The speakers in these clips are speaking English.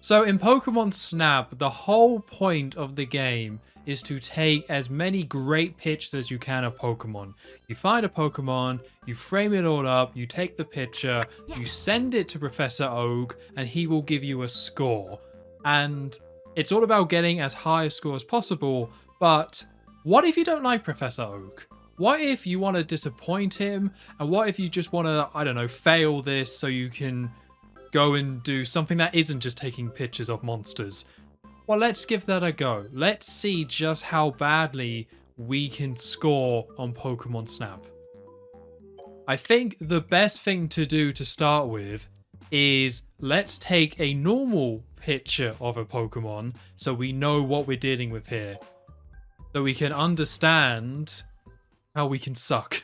So in Pokemon Snap, the whole point of the game is to take as many great pictures as you can of Pokemon. You find a Pokemon, you frame it all up, you take the picture, you send it to Professor Oak, and he will give you a score. And it's all about getting as high a score as possible, but what if you don't like Professor Oak? What if you want to disappoint him? And what if you just want to, I don't know, fail this so you can go and do something that isn't just taking pictures of monsters? Well, let's give that a go. Let's see just how badly we can score on Pokemon Snap. I think the best thing to do to start with is let's take a normal picture of a Pokemon so we know what we're dealing with here. So we can understand how we can suck.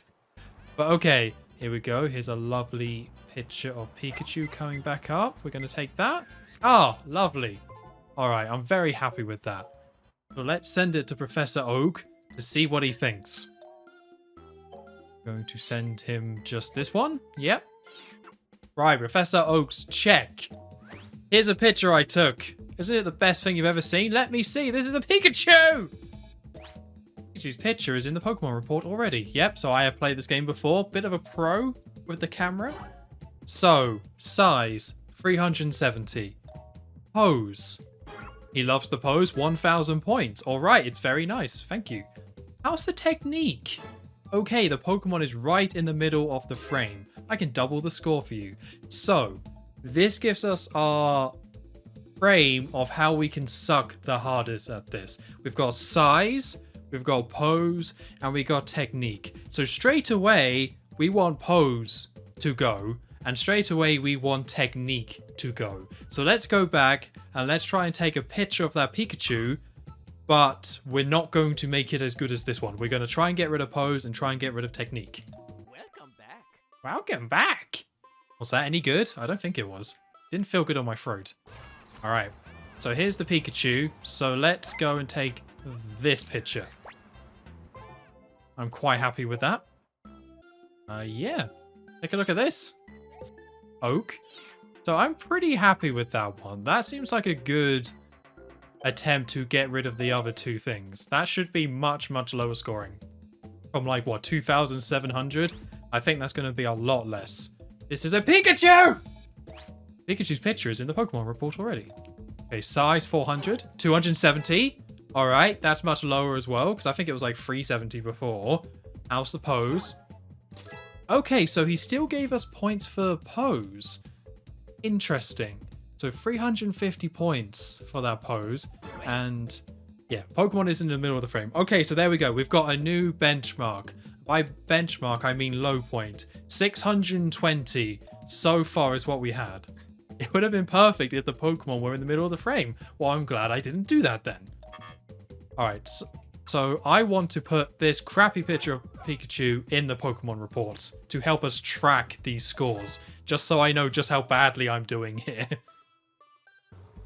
But okay, here we go. Here's a lovely picture of Pikachu coming back up. We're going to take that. Ah, lovely. All right, I'm very happy with that. So let's send it to Professor Oak to see what he thinks. Going to send him just this one. Yep. Right, Professor Oak's check. Here's a picture I took. Isn't it the best thing you've ever seen? Let me see. This is a Pikachu! Pikachu's picture is in the Pokemon report already. Yep, so I have played this game before. Bit of a pro with the camera. So, size, 370. Pose. He loves the pose, 1,000 points. All right, it's very nice. Thank you. How's the technique? Okay, the Pokemon is right in the middle of the frame. I can double the score for you. So, this gives us our frame of how we can suck the hardest at this. We've got size, we've got pose, and we got technique. So straight away, we want pose to go, and straight away we want technique to go. So let's go back and let's try and take a picture of that Pikachu, but we're not going to make it as good as this one. We're going to try and get rid of pose and try and get rid of technique. Welcome back. Welcome back. Was that any good? I don't think it was. Didn't feel good on my throat. All right. So here's the Pikachu. So let's go and take this picture. I'm quite happy with that. Yeah. Take a look at this. Oak. So I'm pretty happy with that one. That seems like a good attempt to get rid of the other two things. That should be much, much lower scoring. From like, what, 2,700? I think that's going to be a lot less. This is a Pikachu! Pikachu's picture is in the Pokemon report already. Okay, size 400. 270. All right, that's much lower as well, because I think it was like 370 before. How's the pose? Okay, so he still gave us points for pose. Interesting. So 350 points for that pose. And yeah, Pokemon is in the middle of the frame. Okay, so there we go. We've got a new benchmark. By benchmark, I mean low point. 620 so far is what we had. It would have been perfect if the Pokemon were in the middle of the frame. Well, I'm glad I didn't do that then. All right, so I want to put this crappy picture of Pikachu in the Pokemon reports to help us track these scores, just so I know just how badly I'm doing here.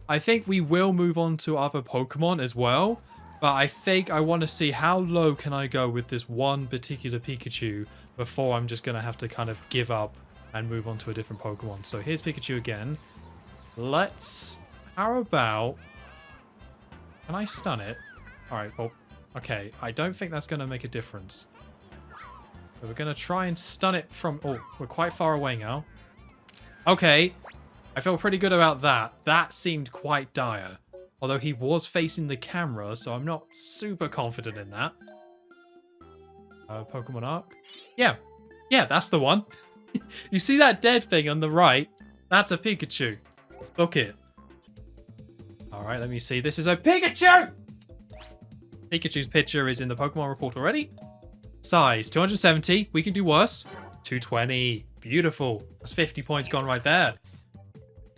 I think we will move on to other Pokemon as well, but I think I want to see how low can I go with this one particular Pikachu before I'm just going to have to kind of give up and move on to a different Pokemon. So here's Pikachu again. How about... Can I stun it? Alright, well, okay. I don't think that's going to make a difference. So we're going to try and stun it from... Oh, we're quite far away now. Okay. I feel pretty good about that. That seemed quite dire. Although he was facing the camera, so I'm not super confident in that. Pokemon Arc? Yeah. Yeah, that's the one. You see that dead thing on the right? That's a Pikachu. Book it. Alright, let me see. This is a Pikachu! Pikachu's picture is in the Pokemon report already. Size, 270. We can do worse. 220. Beautiful. That's 50 points gone right there.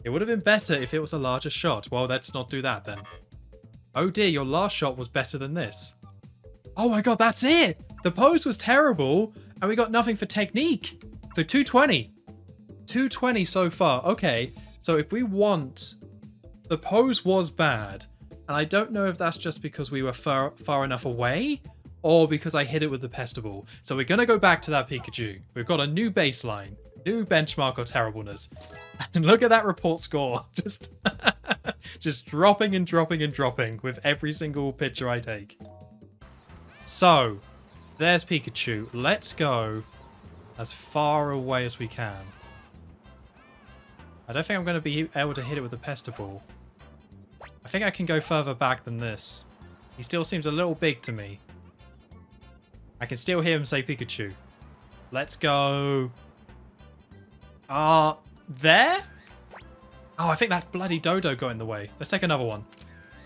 It would have been better if it was a larger shot. Well, let's not do that then. Oh dear, your last shot was better than this. Oh my god, that's it! The pose was terrible, and we got nothing for technique. So 220. 220 so far. Okay, so if we want... The pose was bad, and I don't know if that's just because we were far enough away, or because I hit it with the Pestiball. So we're going to go back to that Pikachu. We've got a new baseline, new benchmark of terribleness. And look at that report score. Just Just dropping and dropping and dropping with every single picture I take. So, there's Pikachu. Let's go as far away as we can. I don't think I'm going to be able to hit it with the Pestiball. I think I can go further back than this. He still seems a little big to me. I can still hear him say Pikachu. Let's go. There? Oh, I think that bloody Dodo got in the way. Let's take another one.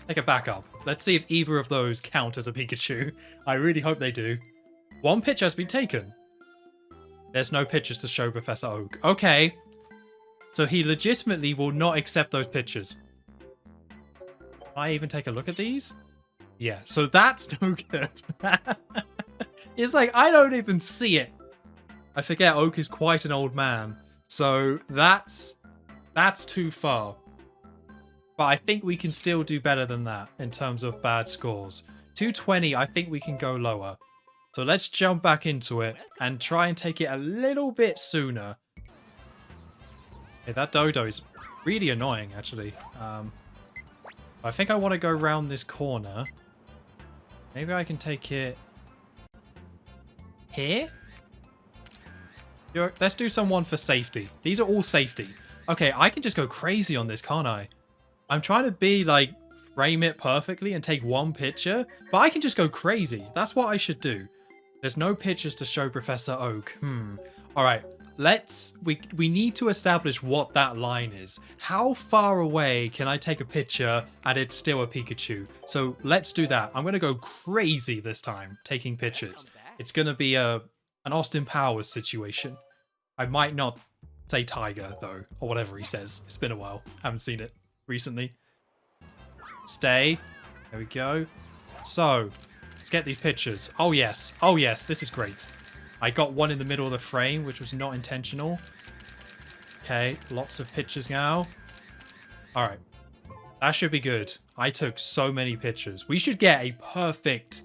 Take a backup. Let's see if either of those count as a Pikachu. I really hope they do. One picture has been taken. There's no pictures to show Professor Oak. Okay. So he legitimately will not accept those pictures. Can I even take a look at these? Yeah, so that's no good. It's like, I don't even see it. I forget Oak is quite an old man. So that's too far. But I think we can still do better than that in terms of bad scores. 220, I think we can go lower. So let's jump back into it and try and take it a little bit sooner. Hey, that Dodo is really annoying, actually. I think I want to go around this corner. Maybe I can take it here? Let's do someone for safety. These are all safety. Okay, I can just go crazy on this, can't I? I'm trying to be like, frame it perfectly and take one picture, but I can just go crazy. That's what I should do. There's no pictures to show Professor Oak. All right, we need to establish what that line is. How far away can I take a picture and it's still a Pikachu? So let's do that. I'm going to go crazy this time, taking pictures. It's going to be an Austin Powers situation. I might not say Tiger, though, or whatever he says. It's been a while. Haven't seen it recently. Stay. There we go. So, let's get these pictures. Oh, yes. Oh, yes. This is great. I got one in the middle of the frame, which was not intentional. Okay, lots of pictures now. All right. That should be good. I took so many pictures. We should get a perfect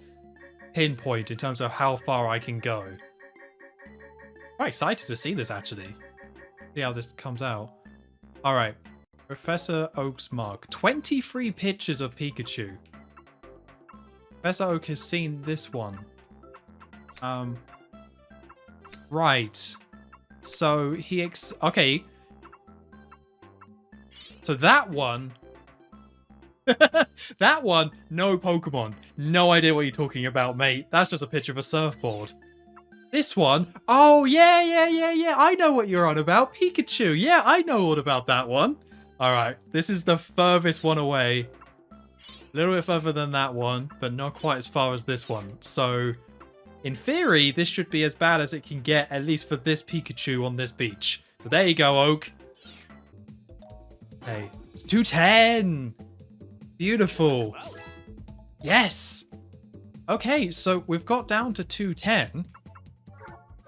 pinpoint in terms of how far I can go. Quite excited to see this, actually. See how this comes out. All right. Professor Oak's mug. 23 pictures of Pikachu. Professor Oak has seen this one. Right. So he okay. So that one... that one, no Pokemon. No idea what you're talking about, mate. That's just a picture of a surfboard. This one, oh, yeah. I know what you're on about. Pikachu. Yeah, I know all about that one. All right. This is the furthest one away. A little bit further than that one, but not quite as far as this one. So, in theory, this should be as bad as it can get, at least for this Pikachu on this beach. So there you go, Oak. Hey, it's 210. Beautiful. Yes. Okay, so we've got down to 210.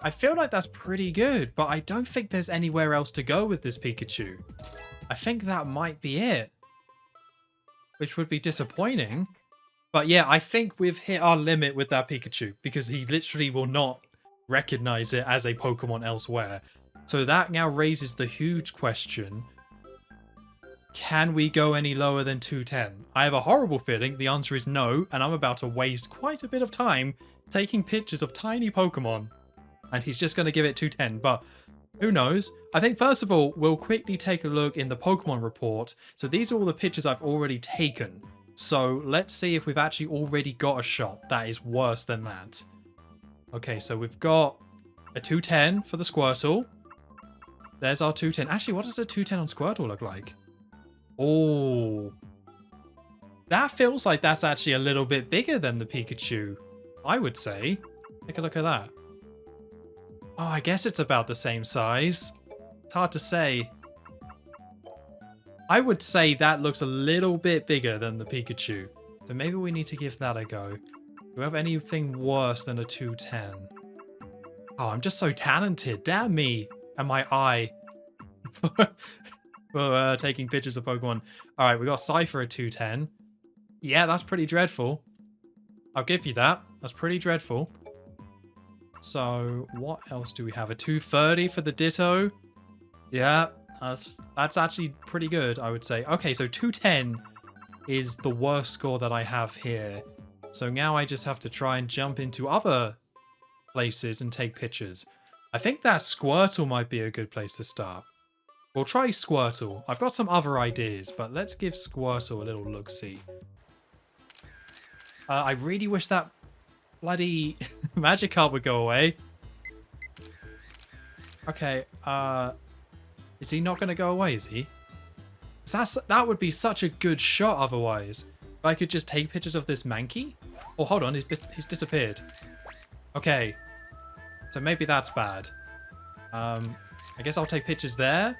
I feel like that's pretty good, but I don't think there's anywhere else to go with this Pikachu. I think that might be it. Which would be disappointing. But yeah, I think we've hit our limit with that Pikachu, because he literally will not recognize it as a Pokemon elsewhere. So that now raises the huge question. Can we go any lower than 210? I have a horrible feeling the answer is no, and I'm about to waste quite a bit of time taking pictures of tiny Pokemon. And he's just going to give it 210, but who knows? I think first of all, we'll quickly take a look in the Pokemon report. So these are all the pictures I've already taken. So let's see if we've actually already got a shot that is worse than that. Okay, so we've got a 210 for the Squirtle. There's our 210. Actually, what does a 210 on Squirtle look like? Oh, that feels like that's actually a little bit bigger than the Pikachu, I would say. Take a look at that. Oh, I guess it's about the same size. It's hard to say. I would say that looks a little bit bigger than the Pikachu. So maybe we need to give that a go. Do we have anything worse than a 210? Oh, I'm just so talented. Damn me. And my eye. For taking pictures of Pokemon. Alright, we got Cypher at 210. Yeah, that's pretty dreadful. I'll give you that. That's pretty dreadful. So, what else do we have? A 230 for the Ditto. Yeah, That's actually pretty good, I would say. Okay, so 210 is the worst score that I have here. So now I just have to try and jump into other places and take pictures. I think that Squirtle might be a good place to start. We'll try Squirtle. I've got some other ideas, but let's give Squirtle a little look-see. I really wish that bloody Magikarp would go away. Okay, is he not going to go away, is he? That would be such a good shot otherwise. If I could just take pictures of this Mankey? Oh, hold on, he's disappeared. Okay, so maybe that's bad. I guess I'll take pictures there.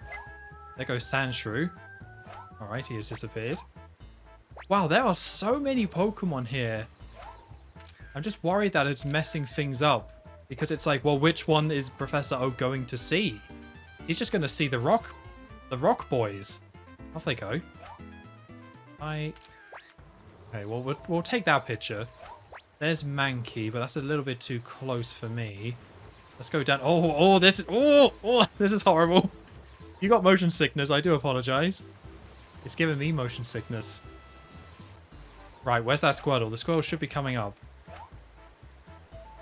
There goes Sandshrew. Alright, he has disappeared. Wow, there are so many Pokemon here. I'm just worried that it's messing things up. Because it's like, well, which one is Professor Oak going to see? He's just going to see the rock boys. Off they go. Okay, well, we'll take that picture. There's Mankey, but that's a little bit too close for me. Let's go down. Oh, this is horrible. You got motion sickness. I do apologize. It's giving me motion sickness. Right, where's that Squirtle? The Squirtle should be coming up.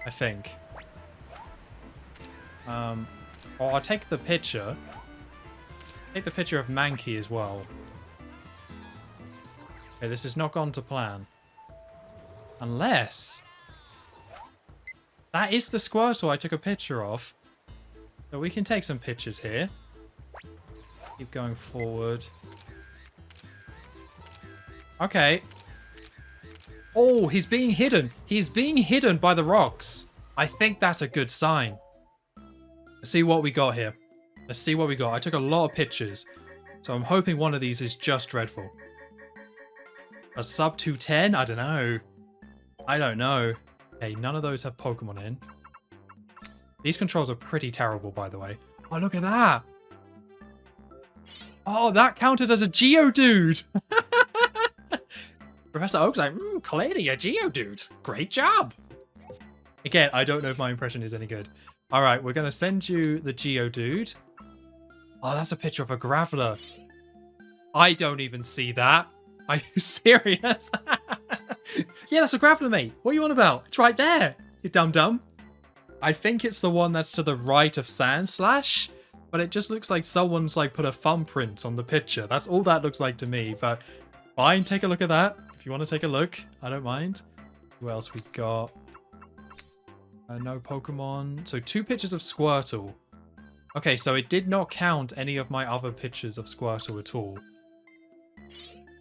I think. Or I'll take the picture. Take the picture of Mankey as well. Okay, this has not gone to plan. Unless... that is the Squirtle I took a picture of. So we can take some pictures here. Keep going forward. Okay. Oh, he's being hidden. He's being hidden by the rocks. I think that's a good sign. Let's see what we got here. Let's see what we got. I took a lot of pictures. So I'm hoping one of these is just dreadful. A sub 210? I don't know. I don't know. Hey, none of those have Pokemon in. These controls are pretty terrible, by the way. Oh, look at that. Oh, that counted as a Geodude. Professor Oak's like, clearly a Geodude. Great job. Again, I don't know if my impression is any good. All right, we're going to send you the Geodude. Oh, that's a picture of a Graveler. I don't even see that. Are you serious? Yeah, that's a Graveler, mate. What are you on about? It's right there, you dum-dum. I think it's the one that's to the right of Sandslash, but it just looks like someone's like put a thumbprint on the picture. That's all that looks like to me, but fine, take a look at that. If you want to take a look, I don't mind. Who else we got? No Pokemon. So 2 pictures of Squirtle. Okay, so it did not count any of my other pictures of Squirtle at all.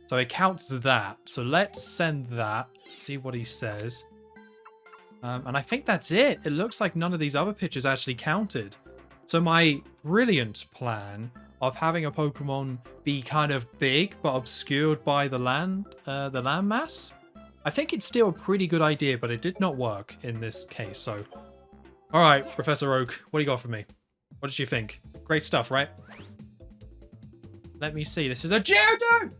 So it counts that. So let's send that. See what he says. And I think that's it. It looks like none of these other pictures actually counted. So my brilliant plan of having a Pokemon be kind of big but obscured by the landmass, I think it's still a pretty good idea, but it did not work in this case. So, all right, Professor Oak, what do you got for me? What did you think? Great stuff, right? Let me see. This is a Geodude!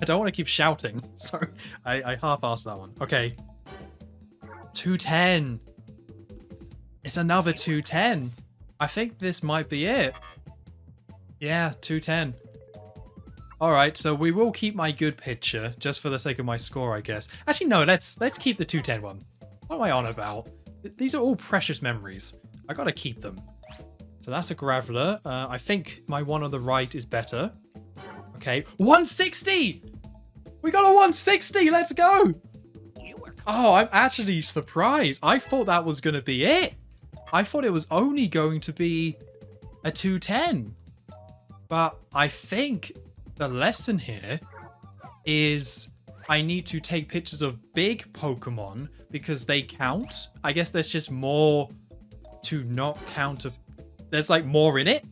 I don't want to keep shouting. Sorry, I half-assed that one. Okay. 210. It's another 210. I think this might be it. Yeah, 210. Alright, so we will keep my good picture, just for the sake of my score, I guess. Actually, no, let's keep the 210 one. What am I on about? These are all precious memories. I gotta keep them. So that's a Graveler. I think my one on the right is better. Okay, 160! We got a 160! Let's go! Oh, I'm actually surprised. I thought that was going to be it. I thought it was only going to be a 210. But I think the lesson here is I need to take pictures of big Pokemon because they count. I guess there's just more to not count. There's like more in it,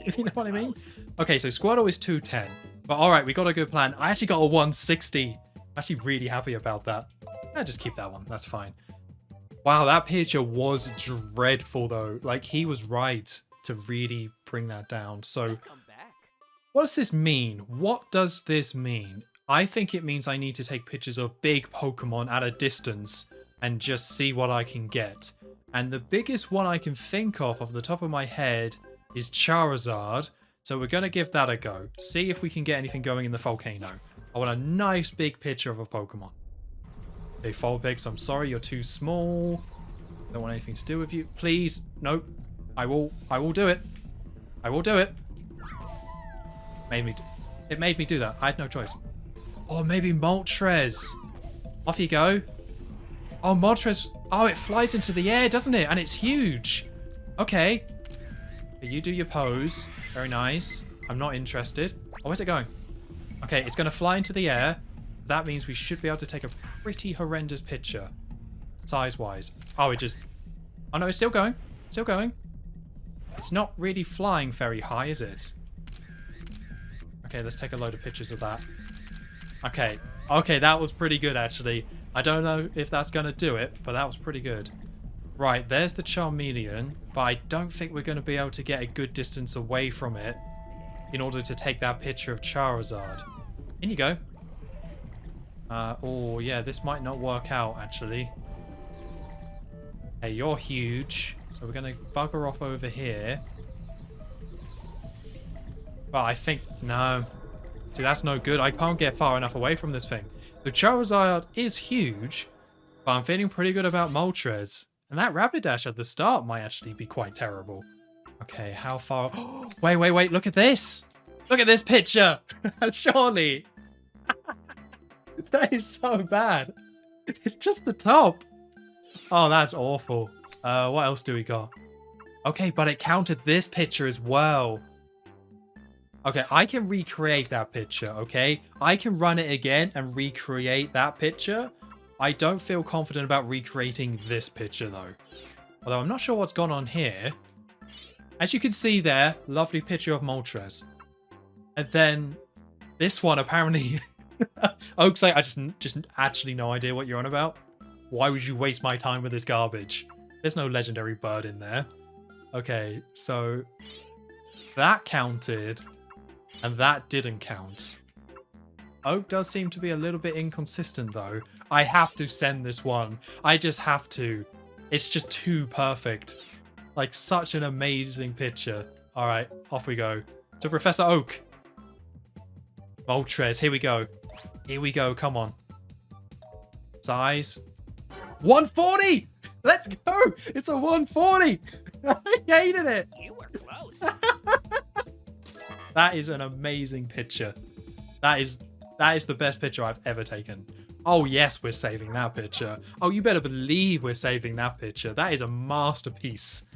if you know what I mean. Okay, so Squirtle is 210. But all right, we got a good plan. I actually got a 160. I'm actually really happy about that. I'll just keep that one. That's fine. Wow, that picture was dreadful, though. Like, he was right to really bring that down. So, what does this mean? What does this mean? I think it means I need to take pictures of big Pokemon at a distance and just see what I can get. And the biggest one I can think of off the top of my head is Charizard. So we're going to give that a go. See if we can get anything going in the volcano. I want a nice big picture of a Pokemon. Okay, Vulpix, I'm sorry, you're too small. Don't want anything to do with you. Please, nope. I will do it. I will do it. It made me do that. I had no choice. Or maybe Moltres. Off you go. Oh, Moltres. Oh, it flies into the air, doesn't it? And it's huge. Okay. You do your pose. Very nice. I'm not interested. Oh, where's it going? Okay, it's going to fly into the air. That means we should be able to take a pretty horrendous picture. Size-wise. Oh, it just... Oh, no, it's still going. Still going. It's not really flying very high, is it? Okay, let's take a load of pictures of that. Okay. Okay, that was pretty good, actually. I don't know if that's going to do it, but that was pretty good. Right, there's the Charmeleon, but I don't think we're going to be able to get a good distance away from it in order to take that picture of Charizard. In you go. Oh, yeah, this might not work out, actually. Hey, you're huge, so we're going to bugger off over here. But I think... No. See, that's no good. I can't get far enough away from this thing. The Charizard is huge, but I'm feeling pretty good about Moltres. And that Rapidash at the start might actually be quite terrible. Okay, how far... Wait, look at this! Look at this picture! Surely! That is so bad. It's just the top. Oh, that's awful. What else do we got? Okay, but it counted this picture as well. Okay, I can recreate that picture, okay? I can run it again and recreate that picture. I don't feel confident about recreating this picture, though. Although I'm not sure what's gone on here. As you can see there, lovely picture of Moltres. And then this one, apparently... Oak's like, I just actually no idea what you're on about. Why would you waste my time with this garbage? There's no legendary bird in there. Okay, so... that counted... and that didn't count. Oak does seem to be a little bit inconsistent, though. I have to send this one. I just have to. It's just too perfect. Like, such an amazing picture. Alright, off we go. To Professor Oak. Moltres, here we go. Here we go, come on. Size. 140! Let's go! It's a 140! I hated it! You were close. That is an amazing picture. That is the best picture I've ever taken. Oh yes, we're saving that picture. Oh, you better believe we're saving that picture. That is a masterpiece.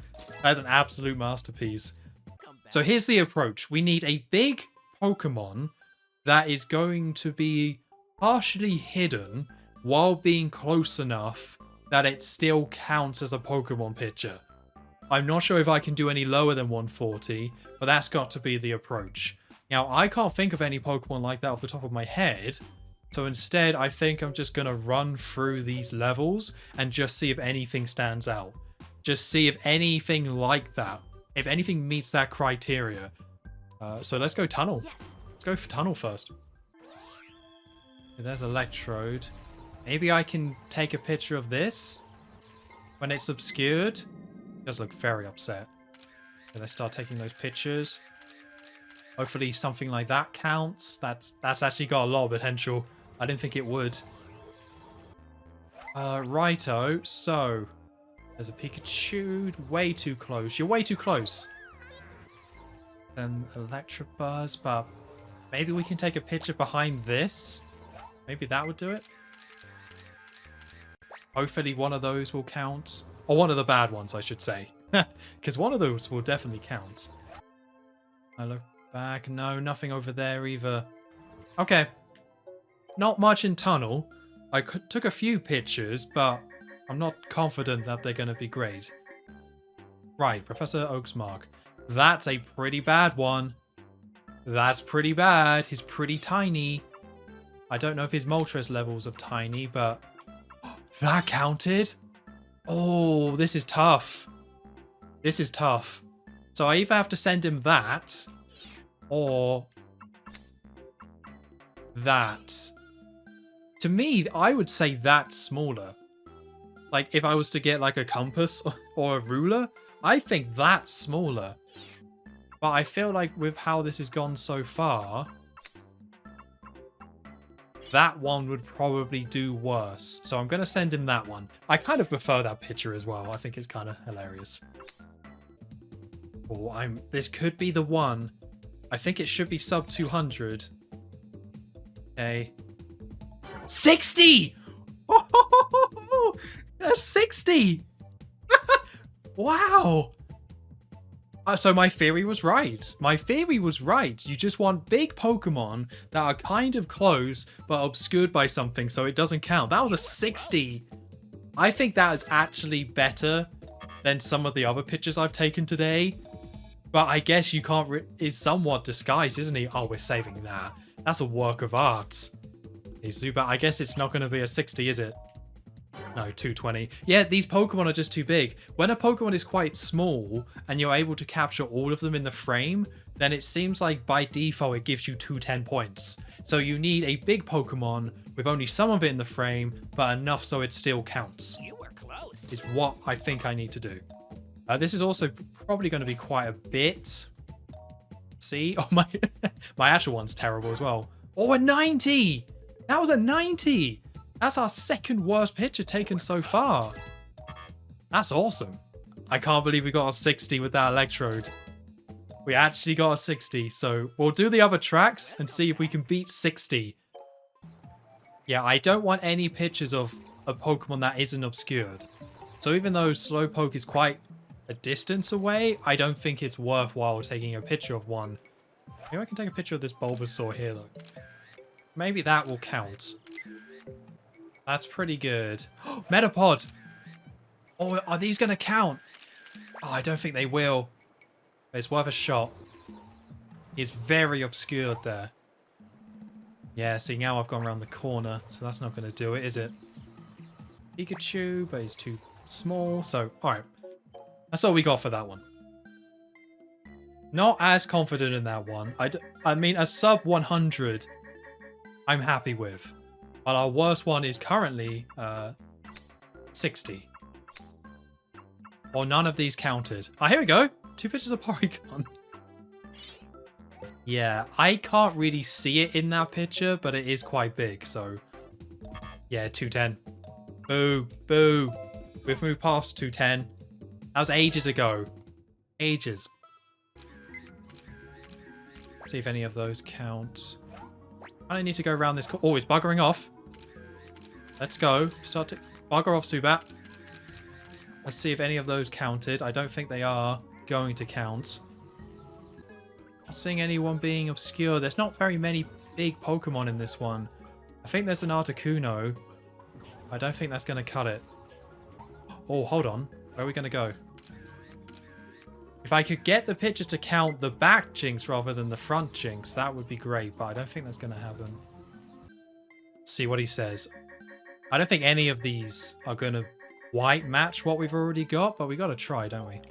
That is an absolute masterpiece. So here's the approach. We need a big Pokemon that is going to be partially hidden while being close enough that it still counts as a Pokemon picture. I'm not sure if I can do any lower than 140, but that's got to be the approach. Now, I can't think of any Pokemon like that off the top of my head, so instead I think I'm just going to run through these levels and just see if anything stands out. Just see if anything like that, if anything meets that criteria. So let's go Tunnel. Yes. Let's go for Tunnel first. Okay, there's Electrode. Maybe I can take a picture of this when it's obscured. It does look very upset. Okay, let's start taking those pictures. Hopefully something like that counts. That's actually got a lot of potential. I didn't think it would. Righto. So, there's a Pikachu. Way too close. You're way too close. Then Electabuzz, but maybe we can take a picture behind this. Maybe that would do it. Hopefully one of those will count. Or one of the bad ones, I should say. Because one of those will definitely count. I look back. No, nothing over there either. Okay. Not much in Tunnel. I took a few pictures, but I'm not confident that they're going to be great. Right, Professor Oak's mark. That's a pretty bad one. That's pretty bad. He's pretty tiny. I don't know if his Moltres levels of tiny, but... that counted? Oh, this is tough. This is tough. So I either have to send him that, or that. To me, I would say that's smaller. Like, if I was to get, like, a compass or a ruler, I think that's smaller. But I feel like with how this has gone so far, that one would probably do worse. So I'm going to send him that one. I kind of prefer that picture as well. I think it's kind of hilarious. Oh, this could be the one. I think it should be sub 200. Okay. 60! Oh, that's 60! Wow! So my theory was right. My theory was right. You just want big Pokemon that are kind of close, but obscured by something, so it doesn't count. That was a 60. I think that is actually better than some of the other pictures I've taken today. But I guess you can't... It's somewhat disguised, isn't he? Oh, we're saving that. That's a work of art. Hey, Zubat, I guess it's not going to be a 60, is it? No, 220. Yeah, these Pokemon are just too big. When a Pokemon is quite small and you're able to capture all of them in the frame, then it seems like by default it gives you 210 points. So you need a big Pokemon with only some of it in the frame, but enough so it still counts. You were close. Is what I think I need to do. This is also probably going to be quite a bit. See? Oh, my my actual one's terrible as well. Oh, a 90! That was a 90! That's our second worst picture taken so far. That's awesome. I can't believe we got a 60 with that Electrode. We actually got a 60, so we'll do the other tracks and see if we can beat 60. Yeah, I don't want any pictures of a Pokemon that isn't obscured. So even though Slowpoke is quite a distance away, I don't think it's worthwhile taking a picture of one. Maybe I can take a picture of this Bulbasaur here, though. Maybe that will count. That's pretty good. Metapod! Oh, are these going to count? Oh, I don't think they will. It's worth a shot. He's very obscured there. Yeah, see, now I've gone around the corner, so that's not going to do it, is it? Pikachu, but he's too small, so, alright. That's all we got for that one. Not as confident in that one. I mean, a sub 100, I'm happy with. But our worst one is currently 60. Or none of these counted. Oh, here we go. 2 pictures of Porygon. Yeah, I can't really see it in that picture, but it is quite big, so... Yeah, 210. Boo, boo. We've moved past 210. That was ages ago. Ages. See if any of those count. I need to go around this... Oh, it's buggering off. Let's go. Start to bugger off, Zubat. Let's see if any of those counted. I don't think they are going to count. Not seeing anyone being obscure. There's not very many big Pokemon in this one. I think there's an Articuno. I don't think that's going to cut it. Oh, hold on. Where are we going to go? If I could get the picture to count the back Jinx rather than the front Jinx, that would be great, but I don't think that's going to happen. Let's see what he says. I don't think any of these are going to quite match what we've already got, but we got to try, don't we?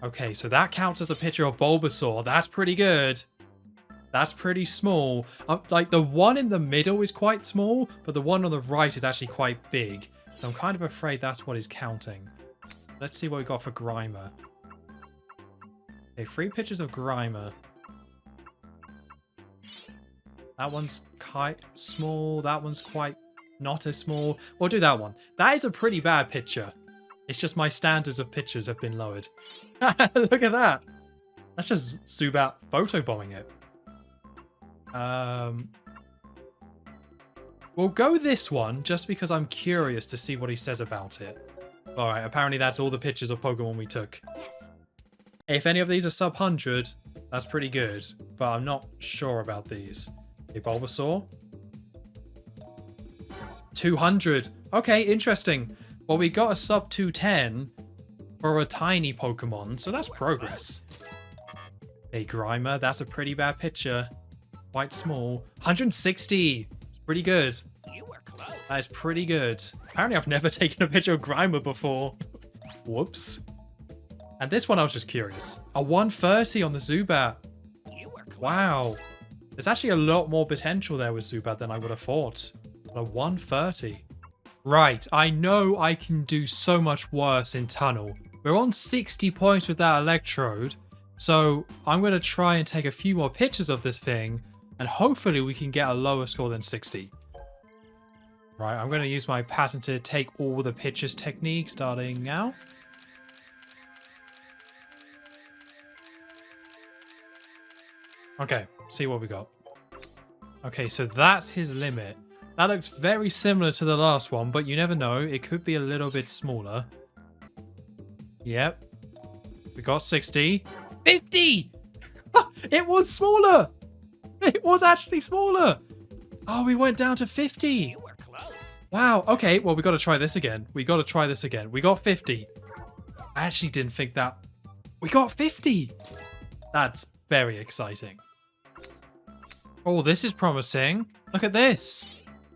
Okay, so that counts as a picture of Bulbasaur. That's pretty good. That's pretty small. Like, the one in the middle is quite small, but the one on the right is actually quite big. So I'm kind of afraid that's what is counting. Let's see what we got for Grimer. Okay, 3 pictures of Grimer. That one's quite small. That one's quite not as small. We'll do that one. That is a pretty bad picture. It's just my standards of pictures have been lowered. Look at that. That's just Zubat photobombing it. We'll go this one just because I'm curious to see what he says about it. Alright, apparently that's all the pictures of Pokemon we took. If any of these are sub 100, that's pretty good. But I'm not sure about these. A Bulbasaur. 200. Okay, interesting. Well, we got a sub 210 for a tiny Pokemon, so that's progress. A Grimer, that's a pretty bad picture. Quite small. 160. It's pretty good. You were close. That is pretty good. Apparently I've never taken a picture of Grimer before. Whoops. And this one I was just curious. A 130 on the Zubat. You were close. Wow. There's actually a lot more potential there with Zubat than I would have thought. A 130. Right, I know I can do so much worse in Tunnel. We're on 60 points with that Electrode, So I'm going to try and take a few more pictures of this thing, and hopefully we can get a lower score than 60. Right, I'm going to use my patented take all the pictures technique starting now. Okay, see what we got. Okay, so that's his limit. That looks very similar to the last one, but you never know. It could be a little bit smaller. Yep. We got 60. 50! It was smaller! It was actually smaller! Oh, we went down to 50! You were close. Wow, okay, well, we got to try this again. We got to try this again. We got 50. I actually didn't think that... We got 50! That's very exciting. Oh, this is promising. Look at this.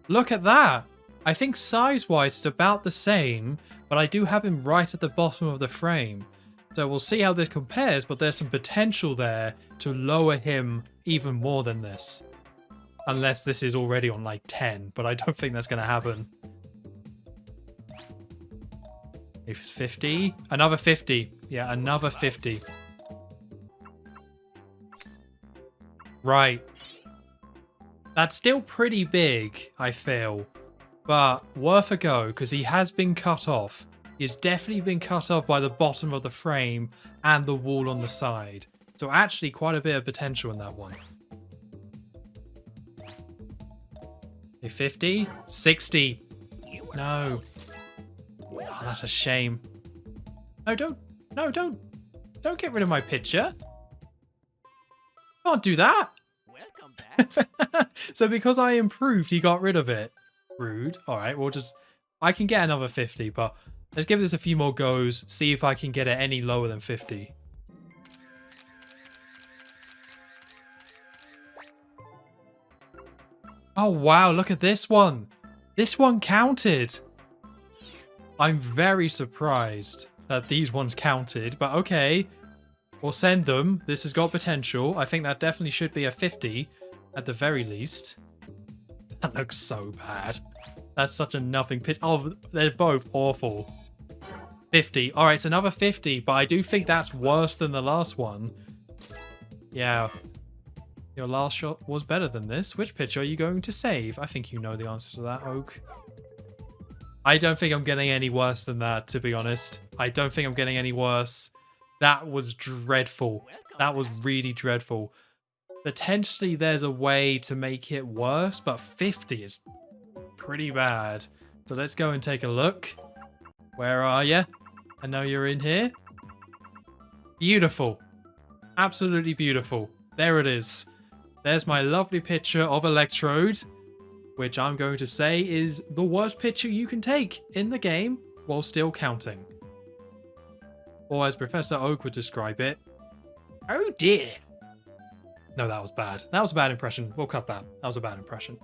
Look at that. I think size-wise it's about the same, but I do have him right at the bottom of the frame. So we'll see how this compares, but there's some potential there to lower him even more than this. Unless this is already on like 10, but I don't think that's going to happen. If it's 50, another 50. Yeah, another 50. Right. That's still pretty big, I feel. But worth a go, because he has been cut off. He's definitely been cut off by the bottom of the frame and the wall on the side. So actually quite a bit of potential in that one. A 50? 60. You were No. close. Oh, that's a shame. No, don't get rid of my picture. Can't do that. Welcome back. So because I improved, he got rid of it. Rude. All right, we'll just... I can get another 50, but let's give this a few more goes, see if I can get it any lower than 50. Oh, wow, look at this one. This one counted. I'm very surprised that these ones counted, but okay. We'll send them. This has got potential. I think that definitely should be a 50 at the very least. That looks so bad. That's such a nothing pitch. Oh, they're both awful. 50. All right, it's another 50, but I do think that's worse than the last one. Yeah. Your last shot was better than this. Which picture are you going to save? I think you know the answer to that, Oak. I don't think I'm getting any worse than that, to be honest. I don't think I'm getting any worse. That was dreadful. That was really dreadful. Potentially there's a way to make it worse, but 50 is pretty bad. So let's go and take a look. Where are you? I know you're in here. Beautiful. Absolutely beautiful. There it is. There's my lovely picture of Electrode, which I'm going to say is the worst picture you can take in the game while still counting. Or as Professor Oak would describe it, oh dear. No, that was bad. That was a bad impression. We'll cut that. That was a bad impression.